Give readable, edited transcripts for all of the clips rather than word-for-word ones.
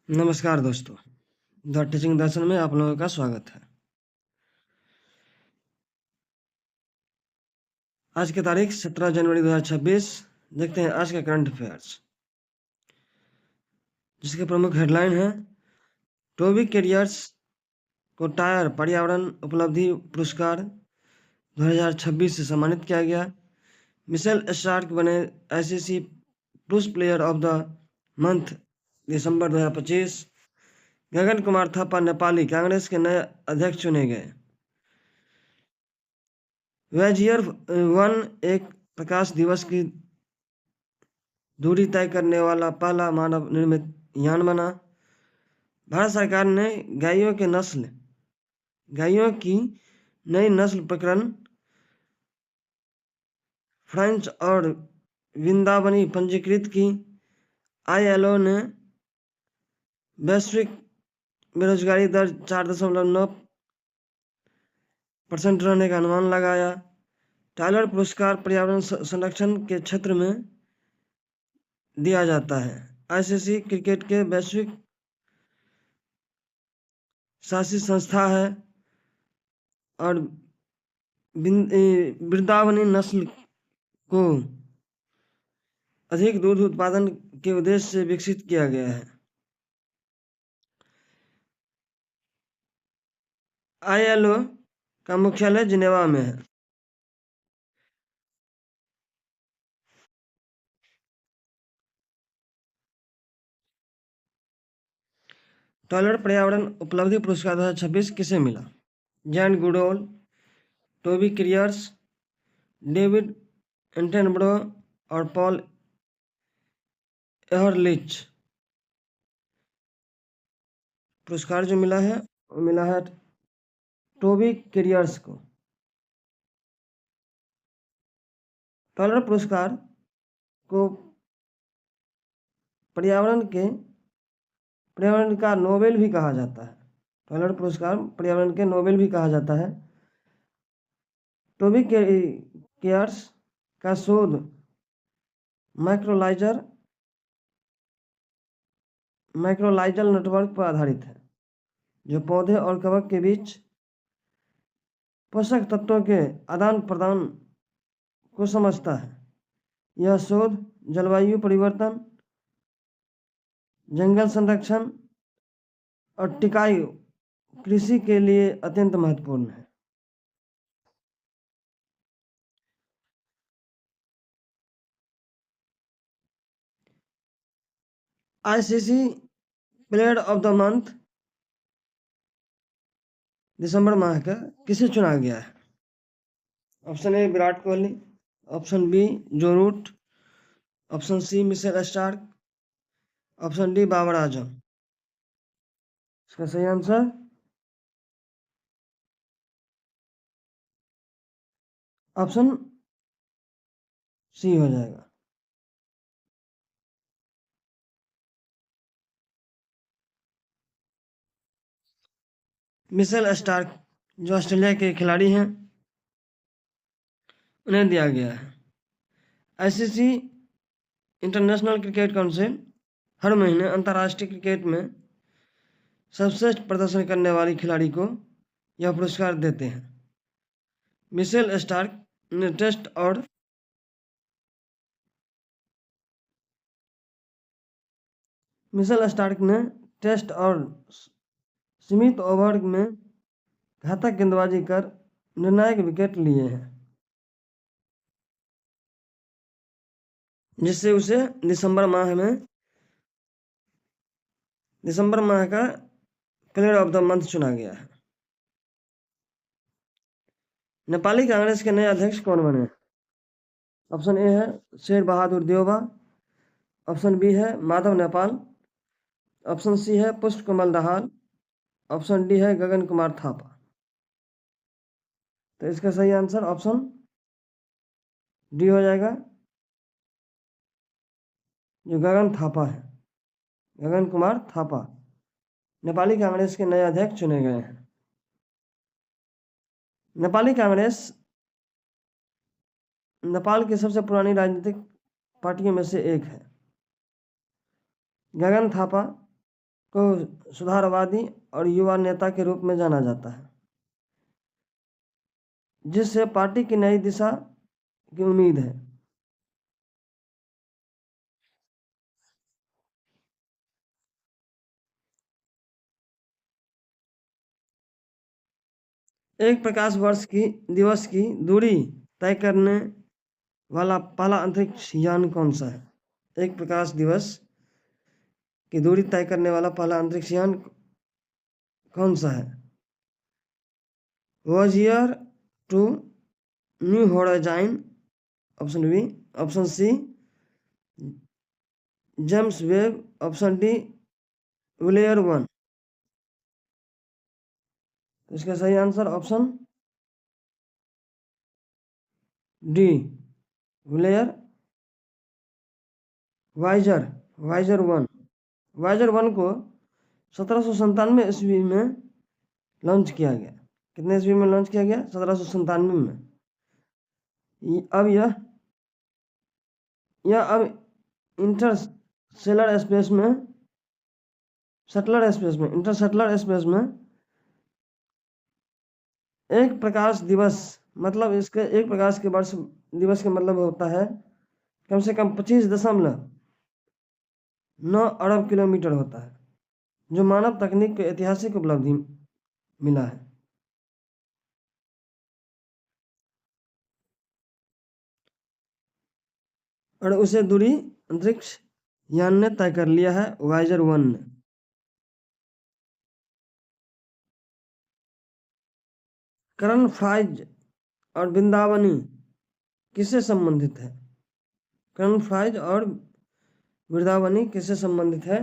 नमस्कार दोस्तों, the teaching दर्शन में आप लोगों का स्वागत है। आज की तारीख 17 जनवरी 2026। देखते हैं आज के करंट अफेयर्स, जिसके प्रमुख हेडलाइन है: टोबी कैरियर्स को टायर पर्यावरण उपलब्धि पुरस्कार 2026 से सम्मानित किया गया। मिशेल स्टार्क बने आईसीसी पुरुष प्लेयर ऑफ द मंथ दिसंबर 2025। गगन कुमार थापा नेपाली कांग्रेस के नए अध्यक्ष चुने गए। वॉयेजर 1 एक प्रकाश दिवस की दूरी तय करने वाला पहला मानव निर्मित यान बना। भारत सरकार ने गायों की नई नस्ल प्रकरण फ्रेंच और वृंदावनी पंजीकृत की। आईएलओ ने वैश्विक बेरोजगारी दर 4.9% रहने का अनुमान लगाया। टायलर पुरस्कार पर्यावरण संरक्षण के क्षेत्र में दिया जाता है। आईसीसी क्रिकेट के वैश्विक शासी संस्था है और वृंदावनी नस्ल को अधिक दूध उत्पादन के उद्देश्य से विकसित किया गया है। आईएलओ का मुख्यालय जिनेवा में है। टायलर पर्यावरण उपलब्धि पुरस्कार 2026 किसे मिला? Jane Goodall, Toby Kiers, David Attenborough और पॉल एहरलिच। पुरस्कार जो मिला है वो मिला है टोबी कैरियर्स को। टायलर पुरस्कार को पर्यावरण का नोबेल भी कहा जाता है। टायलर पुरस्कार पर्यावरण के नोबेल भी कहा जाता है। टोबी कैरियर्स का शोध माइक्रोलाइजल नेटवर्क पर आधारित है, जो पौधे और कवक के बीच पोषक तत्वों के आदान प्रदान को समझता है। यह शोध जलवायु परिवर्तन, जंगल संरक्षण और टिकाऊ कृषि के लिए अत्यंत महत्वपूर्ण है। ICC player of the month दिसंबर माह का किसे चुना गया है? Option A Virat Kohli, option B Joe Root, option C Mitchell Starc, option D Babar Azam. इसका सही आंसर ऑप्शन सी हो जाएगा। मिशेल स्टार्क जो ऑस्ट्रेलिया के खिलाड़ी हैं उन्हें दिया गया है। आईसीसी इंटरनेशनल क्रिकेट काउंसिल हर महीने अंतर्राष्ट्रीय क्रिकेट में सर्वश्रेष्ठ प्रदर्शन करने वाली खिलाड़ी को यह पुरस्कार देते हैं। मिशेल स्टार्क ने टेस्ट और सीमित ओवर में घातक गेंदबाजी कर निर्णायक विकेट लिए हैं, जिससे उसे दिसंबर माह का प्लेयर ऑफ द मंथ चुना गया है। नेपाली कांग्रेस के नए अध्यक्ष कौन बने? ऑप्शन ए है शेर बहादुर देउबा, ऑप्शन बी है माधव नेपाल, ऑप्शन सी है पुष्प कमल दाहाल, ऑप्शन डी है गगन कुमार थापा। तो इसका सही आंसर ऑप्शन डी हो जाएगा, जो गगन कुमार थापा नेपाली कांग्रेस के नए अध्यक्ष चुने गए हैं। नेपाली कांग्रेस नेपाल की सबसे पुरानी राजनीतिक पार्टियों में से एक है। गगन थापा को सुधारवादी और युवा नेता के रूप में जाना जाता है, जिससे पार्टी की नई दिशा की उम्मीद है। एक प्रकाश वर्ष की दिवस की दूरी तय करने वाला पहला अंतरिक्ष यान कौन सा है? एक प्रकाश दिवस की दूरी तय करने वाला पहला अंतरिक्ष यान कौन सा है? Voyager 2, New Horizon, option B. Option C James Webb, option D Voyager 1। इसका सही answer option D Voyager 1। Voyager 1 को 1797 ईस्वी में लॉन्च किया गया। कितने ईस्वी में लॉन्च किया गया? 1797 में। अब यह अब इंटरस्टेलर स्पेस में एक प्रकाश दिवस, मतलब इसके एक प्रकाश के वर्ष दिवस का मतलब होता है कम से कम 25.9 अरब किलोमीटर होता है, जो मानव तकनीक को ऐतिहासिक उपलब्धि मिला है। और उसे दूरी अंतरिक्ष यान ने तय कर लिया है, वॉयेजर 1 ने। करण फ्राइज और वृंदावनी किससे संबंधित है? करण फ्राइज और वृंदावनी किससे संबंधित है?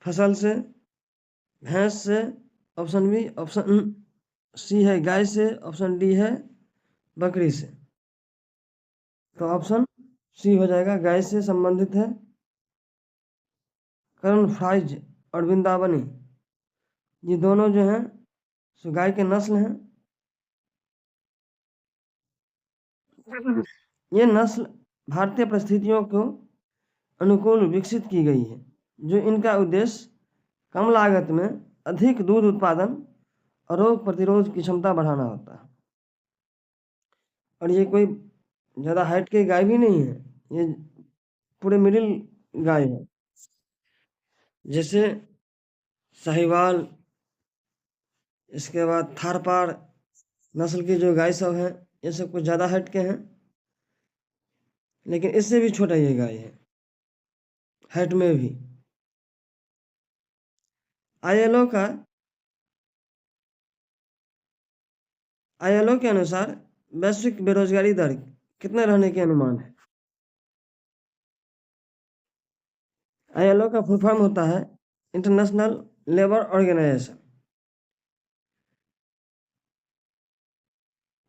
फसल से, भैंस से, ऑप्शन बी। ऑप्शन सी है गाय से, ऑप्शन डी है बकरी से। तो ऑप्शन सी हो जाएगा, गाय से संबंधित है। करण फ्राइज और वृंदावनी ये दोनों जो हैं सो गाय के नस्ल हैं। ये नस्ल भारतीय परिस्थितियों को अनुकूल विकसित की गई है, जो इनका उद्देश्य कम लागत में अधिक दूध उत्पादन और रोग प्रतिरोध की क्षमता बढ़ाना होता है। और ये कोई ज़्यादा हाइट की गाय भी नहीं है, ये पूरे मिडिल गाय है। जैसे साहिवाल, इसके बाद थारपार नस्ल की जो गाय सब हैं, ये सब कुछ ज़्यादा हाइट के हैं, लेकिन इससे भी छोटा ये गाय है हाइट में भी। आईएलओ के अनुसार वैश्विक बेरोजगारी दर कितने रहने के अनुमान है? आईएलओ का फुल फॉर्म होता है इंटरनेशनल लेबर ऑर्गेनाइजेशन,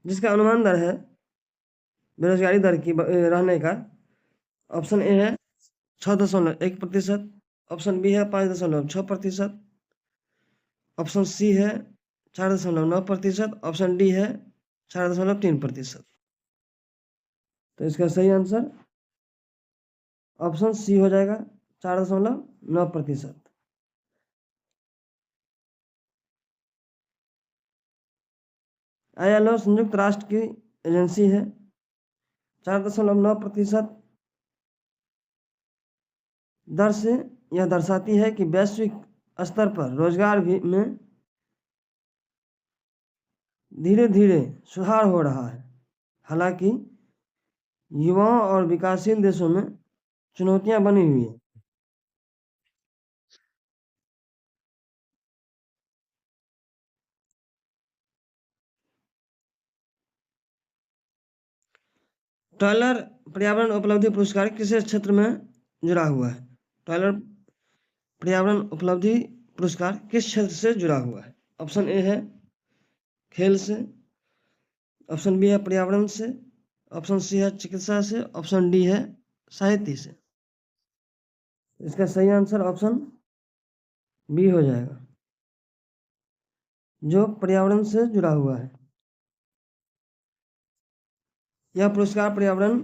जिसका अनुमान दर है बेरोजगारी दर की रहने का। ऑप्शन ए है 6.1%, ऑप्शन बी है 5.6%, ऑप्शन सी है 4.9%, ऑप्शन डी है 4.3%। तो इसका सही आंसर ऑप्शन सी हो जाएगा, 4.9%। आईएलओ संयुक्त राष्ट्र की एजेंसी है। 4.9% दर से यह दर्शाती है कि वैश्विक स्तर पर रोजगार भी में धीरे धीरे सुधार हो रहा है। हालांकि युवाओं और विकासशील देशों में चुनौतियां बनी हुई हैं। टॉयलर पर्यावरण उपलब्धि पुरस्कार किस क्षेत्र में जुड़ा हुआ है? टॉयलर पर्यावरण उपलब्धि पुरस्कार किस क्षेत्र से जुड़ा हुआ है? ऑप्शन ए है खेल से, ऑप्शन बी है पर्यावरण से, ऑप्शन सी है चिकित्सा से, ऑप्शन डी है साहित्य से। इसका सही आंसर ऑप्शन बी हो जाएगा, जो पर्यावरण से जुड़ा हुआ है। यह पुरस्कार पर्यावरण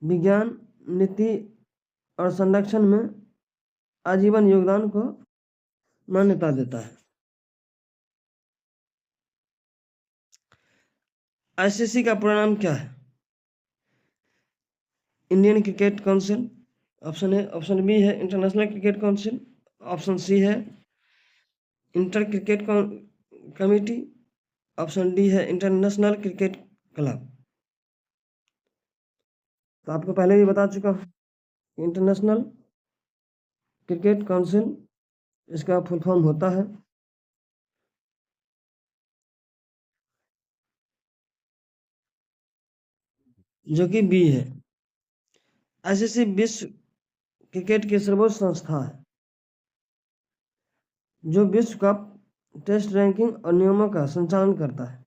विज्ञान, नीति और संरक्षण में आजीवन योगदान को मान्यता देता है। आईसीसी का पूरा नाम क्या है? Indian cricket council. Option A. Option B है international cricket council. Option C है inter cricket committee. Option D है इंटरनेशनल क्रिकेट क्लब। तो आपको पहले भी बता चुका हूँ, इंटरनेशनल क्रिकेट काउंसिल इसका फुल फॉर्म होता है। जो कि बी है। आईसीसी विश्व क्रिकेट की सर्वोच्च संस्था है जो विश्व कप, टेस्ट रैंकिंग और नियमों का संचालन करता है।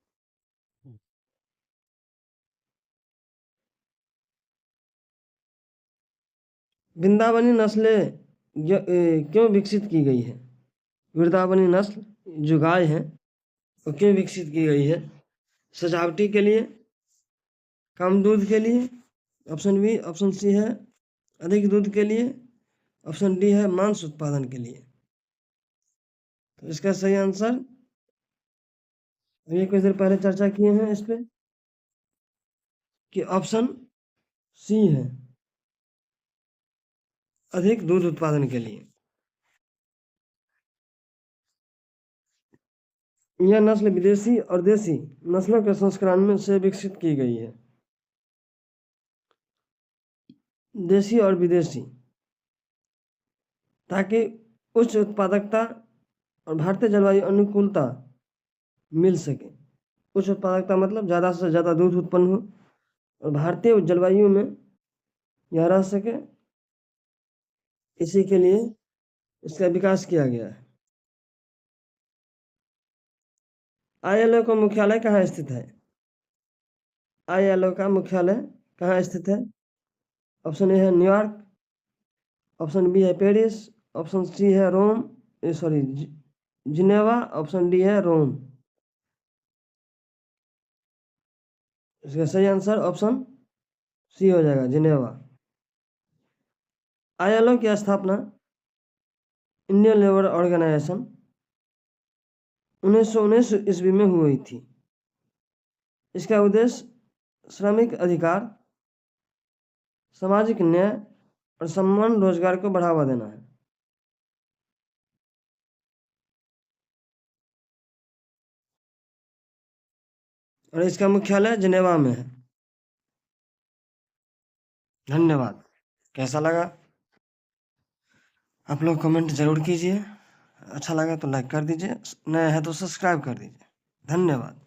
वृंदावनी नस्लें क्यों विकसित की गई है? वृंदावनी नस्ल जो गाय है वो क्यों विकसित की गई है? सजावटी के लिए, कम दूध के लिए, ऑप्शन बी। ऑप्शन सी है अधिक दूध के लिए, ऑप्शन डी है मांस उत्पादन के लिए। तो इसका सही आंसर, अभी कुछ देर पहले चर्चा किए हैं इस पे, कि ऑप्शन सी है अधिक दूध उत्पादन के लिए। यह नस्ल विदेशी और देसी नस्लों के संस्करण में से विकसित की गई है। देसी और विदेशी, ताकि उच्च उत्पादकता और भारतीय जलवायु अनुकूलता मिल सके। उच्च उत्पादकता मतलब ज़्यादा से ज़्यादा दूध उत्पन्न हो और भारतीय जलवायु में यह रह सके, इसी के लिए इसका विकास किया गया है। आईएलओ का मुख्यालय कहाँ स्थित है? आईएलओ का मुख्यालय कहाँ स्थित है? ऑप्शन ए है न्यूयॉर्क, ऑप्शन बी है पेरिस, ऑप्शन सी है रोम, सॉरी जिनेवा, ऑप्शन डी है रोम। इसका सही आंसर ऑप्शन सी हो जाएगा, जिनेवा। आईएलओ की स्थापना इंडियन लेबर ऑर्गेनाइजेशन 1919 ईस्वी में हुई थी। इसका उद्देश्य श्रमिक अधिकार, सामाजिक न्याय और समान रोजगार को बढ़ावा देना है। और इसका मुख्यालय जिनेवा में है। धन्यवाद। कैसा लगा? आप लोग कमेंट जरूर कीजिए। अच्छा लगा तो लाइक कर दीजिए, नया है तो सब्सक्राइब कर दीजिए। धन्यवाद।